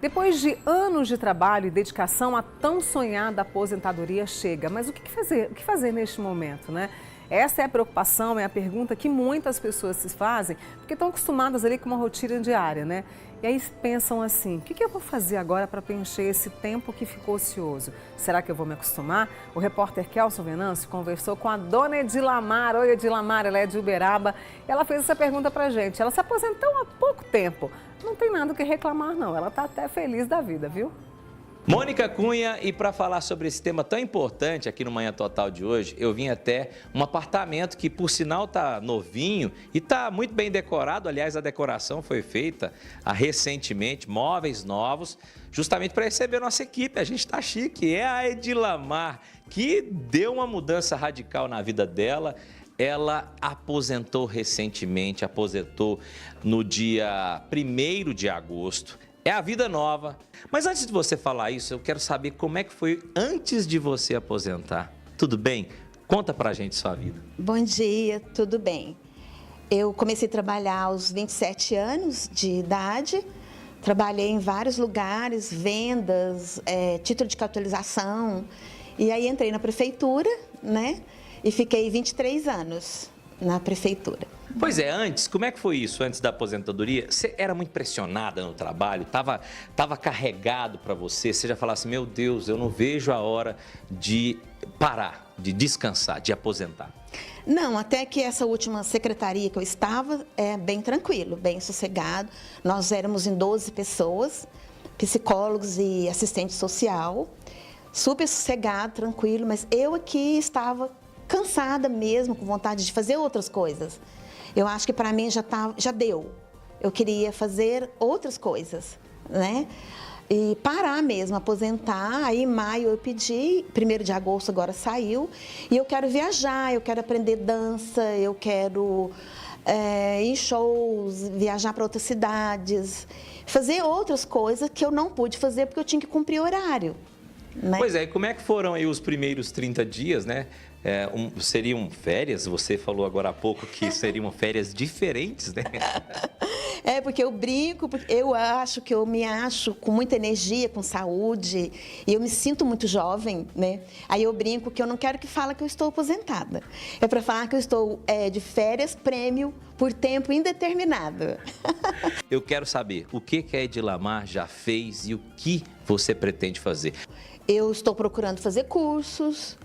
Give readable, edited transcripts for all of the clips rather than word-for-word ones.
Depois de anos de trabalho e dedicação, a tão sonhada aposentadoria chega. Mas o que fazer? O que fazer neste momento, né? Essa é a preocupação, é a pergunta que muitas pessoas se fazem, porque estão acostumadas ali com uma rotina diária, né? E aí pensam assim, o que eu vou fazer agora para preencher esse tempo que ficou ocioso? Será que eu vou me acostumar? O repórter Kelson Venâncio conversou com a dona Edilamar. Oi, Edilamar, ela é de Uberaba. E ela fez essa pergunta pra gente. Ela se aposentou há pouco tempo. Não tem nada o que reclamar, não. Ela tá até feliz da vida, viu? Mônica Cunha, e para falar sobre esse tema tão importante aqui no Manhã Total de hoje, eu vim até um apartamento que, por sinal, tá novinho e tá muito bem decorado. Aliás, a decoração foi feita recentemente, móveis novos, justamente para receber a nossa equipe. A gente tá chique, é a Edilamar, que deu uma mudança radical na vida dela. Ela aposentou recentemente, aposentou no dia 1º de agosto. É a vida nova. Mas antes de você falar isso, eu quero saber como é que foi antes de você aposentar. Tudo bem? Conta pra gente sua vida. Bom dia, tudo bem. Eu comecei a trabalhar aos 27 anos de idade. Trabalhei em vários lugares, vendas, título de capitalização. E aí entrei na prefeitura, né? E fiquei 23 anos na prefeitura. Pois é, antes, como é que foi isso, antes da aposentadoria? Você era muito pressionada no trabalho? Tava carregado para você? Você já falasse, meu Deus, eu não vejo a hora de parar, de descansar, de aposentar? Não, até que essa última secretaria que eu estava, é bem tranquilo, bem sossegado. Nós éramos em 12 pessoas, psicólogos e assistente social, super sossegado, tranquilo, mas eu aqui estava cansada mesmo, com vontade de fazer outras coisas. Eu acho que para mim já deu. Eu queria fazer outras coisas, né? E parar mesmo, aposentar. Aí em maio eu pedi, 1º de agosto agora saiu. E eu quero viajar, eu quero aprender dança, eu quero ir em shows, viajar para outras cidades. Fazer outras coisas que eu não pude fazer porque eu tinha que cumprir horário. Né? Pois é, e como é que foram aí os primeiros 30 dias, né? Seriam férias? Você falou agora há pouco que seriam férias diferentes, né? Porque eu brinco, porque eu acho que eu me acho com muita energia, com saúde, e eu me sinto muito jovem, né? Aí eu brinco que eu não quero que fale que eu estou aposentada. É para falar que eu estou de férias, prêmio, por tempo indeterminado. Eu quero saber o que a Edilamar já fez e o que você pretende fazer. Eu estou procurando fazer cursos.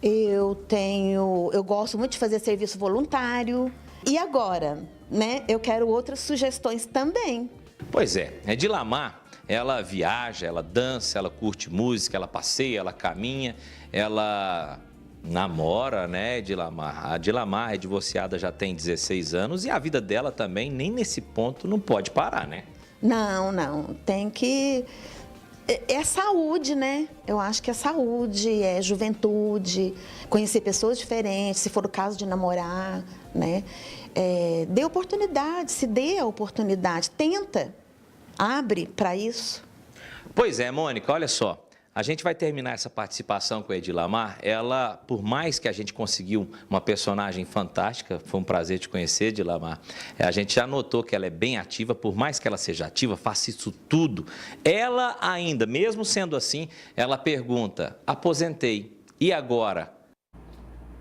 Eu gosto muito de fazer serviço voluntário. E agora, né? Eu quero outras sugestões também. Pois é, a Edilamar, ela viaja, ela dança, ela curte música, ela passeia, ela caminha, ela namora, né, Edilamar? A Edilamar é divorciada já tem 16 anos e a vida dela também, nem nesse ponto, não pode parar, né? Não, tem que... É saúde, né? Eu acho que é saúde, é juventude, conhecer pessoas diferentes, se for o caso de namorar, né? Dê oportunidade, se dê a oportunidade, tenta, abre para isso. Pois é, Mônica, olha só. A gente vai terminar essa participação com a Edilamar. Ela, por mais que a gente conseguiu uma personagem fantástica, foi um prazer te conhecer, Edilamar. A gente já notou que ela é bem ativa, por mais que ela seja ativa, faça isso tudo. Ela ainda, mesmo sendo assim, ela pergunta, aposentei, e agora?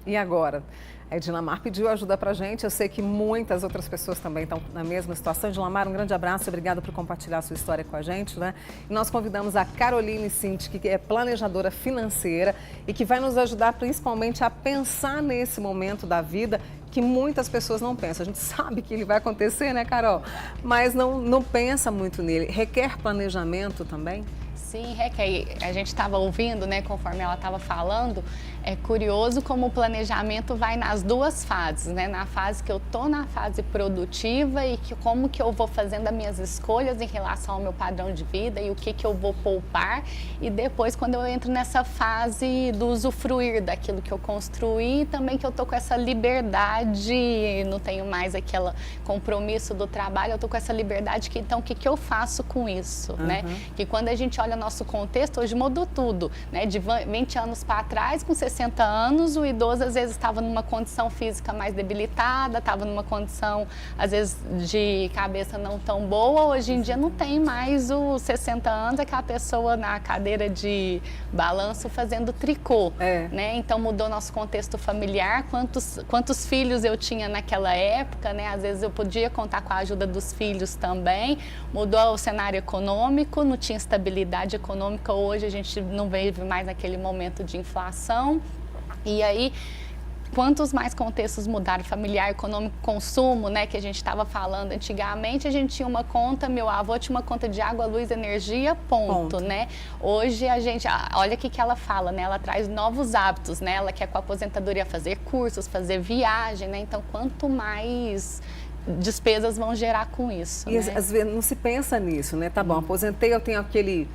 E agora? A Edilamar pediu ajuda pra gente, eu sei que muitas outras pessoas também estão na mesma situação. Edilamar, um grande abraço, obrigada por compartilhar a sua história com a gente, né? E nós convidamos a Caroline Cinti, que é planejadora financeira e que vai nos ajudar principalmente a pensar nesse momento da vida que muitas pessoas não pensam. A gente sabe que ele vai acontecer, né, Carol? Mas não pensa muito nele. Requer planejamento também? Sim, requer. A gente estava ouvindo, né, conforme ela estava falando, é curioso como o planejamento vai nas duas fases, né? Na fase que eu estou na fase produtiva e como que eu vou fazendo as minhas escolhas em relação ao meu padrão de vida e o que eu vou poupar. E depois, quando eu entro nessa fase do usufruir daquilo que eu construí, e também que eu estou com essa liberdade, não tenho mais aquele compromisso do trabalho, eu estou com essa liberdade, então o que eu faço com isso, né? Que quando a gente olha nosso contexto, hoje mudou tudo, né? De 20 anos para trás, com 60 anos, o idoso às vezes estava numa condição física mais debilitada, estava numa condição, às vezes, de cabeça não tão boa. Hoje em dia não tem mais os 60 anos, aquela pessoa na cadeira de balanço fazendo tricô, né? Então mudou nosso contexto familiar, quantos filhos eu tinha naquela época, né? Às vezes eu podia contar com a ajuda dos filhos também. Mudou o cenário econômico, não tinha estabilidade econômica. Hoje a gente não vive mais naquele momento de inflação. E aí, quantos mais contextos mudaram, familiar, econômico, consumo, né, que a gente estava falando. Antigamente a gente tinha uma conta, meu avô tinha uma conta de água, luz, energia, ponto, né? Hoje a gente, olha o que ela fala, né? Ela traz novos hábitos, né? Ela quer com a aposentadoria fazer cursos, fazer viagem, né? Então, quanto mais despesas vão gerar com isso, e né? às vezes não se pensa nisso, né? Tá bom, aposentei, eu tenho aquele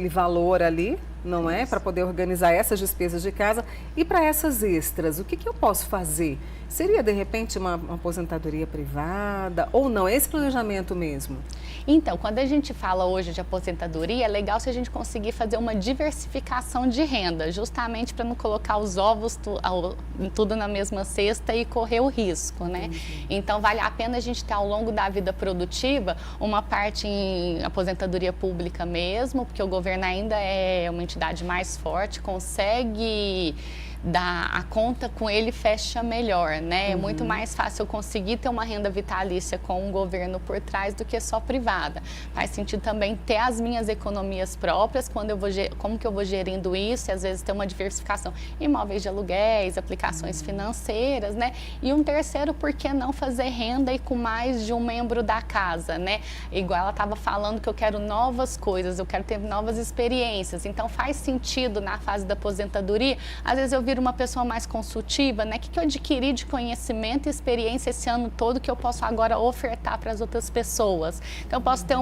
valor ali, não é? Para poder organizar essas despesas de casa. E para essas extras, o que eu posso fazer? Seria, de repente, uma aposentadoria privada ou não? Esse planejamento mesmo? Então, quando a gente fala hoje de aposentadoria, é legal se a gente conseguir fazer uma diversificação de renda, justamente para não colocar os ovos tudo na mesma cesta e correr o risco, né? Então, vale a pena a gente ter ao longo da vida produtiva uma parte em aposentadoria pública mesmo, porque o governo ainda é uma entidade mais forte, consegue dar a conta com ele, fecha melhor, né? É muito mais fácil eu conseguir ter uma renda vitalícia com um governo por trás do que só privada. Faz sentido também ter as minhas economias próprias, como que eu vou gerindo isso, e às vezes ter uma diversificação, imóveis de aluguéis, aplicações financeiras, né? E um terceiro, por que não fazer renda e com mais de um membro da casa, né? Igual ela estava falando que eu quero novas coisas, eu quero ter novas experiências, então faz sentido na fase da aposentadoria, às vezes eu viro uma pessoa mais consultiva, né? O que eu adquiri de conhecimento e experiência esse ano todo que eu posso agora ofertar para as outras pessoas. Então, eu posso ter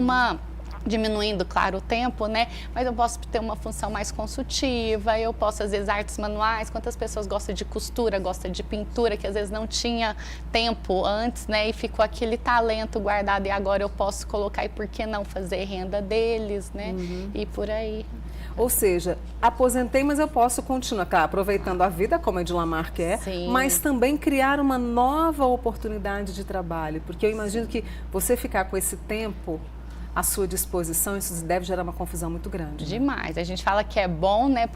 diminuindo, claro, o tempo, né? Mas eu posso ter uma função mais consultiva, eu posso, às vezes, artes manuais. Quantas pessoas gostam de costura, gostam de pintura, que às vezes não tinha tempo antes, né? E ficou aquele talento guardado e agora eu posso colocar, e por que não fazer renda deles, né? E por aí. Ou seja, aposentei, mas eu posso continuar, claro, aproveitando a vida, como a Edilamar quer, mas também criar uma nova oportunidade de trabalho, porque eu imagino que você ficar com esse tempo à sua disposição, isso deve gerar uma confusão muito grande. Demais. A gente fala que é bom, né,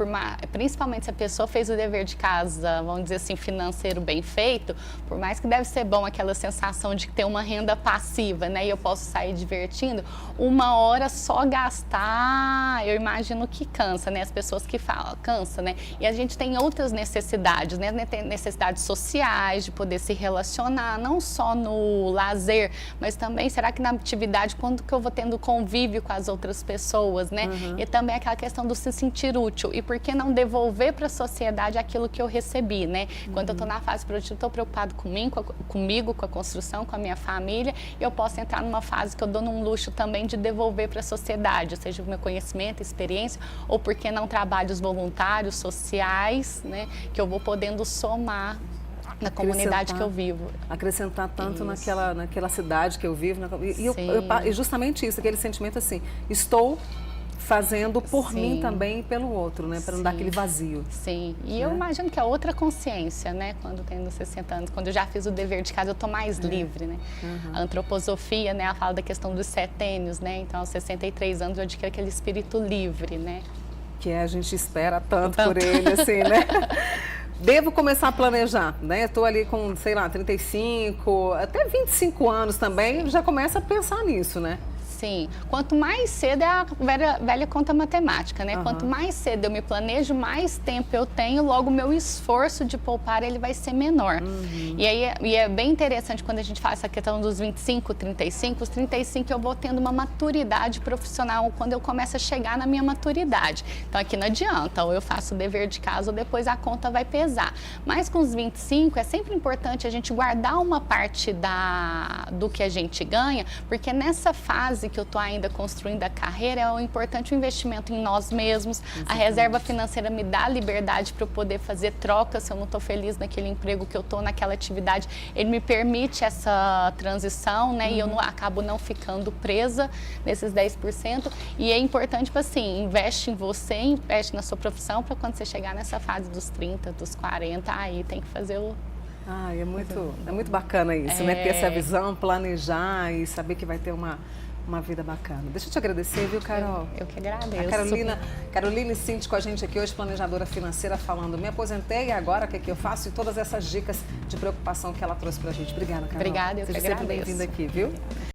principalmente se a pessoa fez o dever de casa, vamos dizer assim, financeiro bem feito, por mais que deve ser bom aquela sensação de ter uma renda passiva, né, e eu posso sair divertindo, uma hora só gastar, eu imagino que cansa, né, as pessoas que falam, cansa, né, e a gente tem outras necessidades, né, tem necessidades sociais, de poder se relacionar, não só no lazer, mas também, será que na atividade, quando que eu vou tendo convívio com as outras pessoas, né? E também aquela questão do se sentir útil. E por que não devolver para a sociedade aquilo que eu recebi, né? Quando eu estou na fase produtiva, estou preocupado comigo, com a construção, com a minha família, e eu posso entrar numa fase que eu dou num luxo também de devolver para a sociedade, seja o meu conhecimento, experiência, ou por que não trabalhos voluntários, sociais, né? Que eu vou podendo somar na comunidade que eu vivo. Acrescentar tanto naquela cidade que eu vivo. E justamente isso, aquele sentimento assim, estou fazendo por mim também e pelo outro, né? Para não dar aquele vazio. Sim, e eu imagino que é outra consciência, né? Quando tenho 60 anos, quando eu já fiz o dever de casa, eu estou mais livre, né? A antroposofia, né? Ela fala da questão dos setênios, né? Então, aos 63 anos, eu adquiro aquele espírito livre, né? Que a gente espera tanto por ele, assim, né? Devo começar a planejar, né? Estou ali com, sei lá, 35, até 25 anos também, já começa a pensar nisso, né? Sim. Quanto mais cedo é a velha conta matemática, né? Quanto mais cedo eu me planejo, mais tempo eu tenho, logo o meu esforço de poupar ele vai ser menor. E aí é bem interessante quando a gente faz essa questão dos 25, 35, os 35 eu vou tendo uma maturidade profissional quando eu começo a chegar na minha maturidade. Então aqui não adianta, ou eu faço o dever de casa ou depois a conta vai pesar. Mas com os 25 é sempre importante a gente guardar uma parte do que a gente ganha, porque nessa fase que eu estou ainda construindo a carreira, é importante o investimento em nós mesmos. A reserva financeira me dá liberdade para eu poder fazer trocas se eu não estou feliz naquele emprego que eu estou, naquela atividade. Ele me permite essa transição, né? E eu acabo não ficando presa nesses 10%. E é importante, tipo assim, investe em você, investe na sua profissão, para quando você chegar nessa fase dos 30, dos 40, aí tem que fazer o... É muito bacana isso, né? Ter essa visão, planejar e saber que vai ter uma vida bacana. Deixa eu te agradecer, viu, Carol? Eu que agradeço. A Caroline Cinti com a gente aqui hoje, planejadora financeira, falando me aposentei e agora o que é que eu faço? E todas essas dicas de preocupação que ela trouxe pra gente. Obrigada, Carol. Obrigada, eu que agradeço. Seja sempre bem-vinda aqui, viu?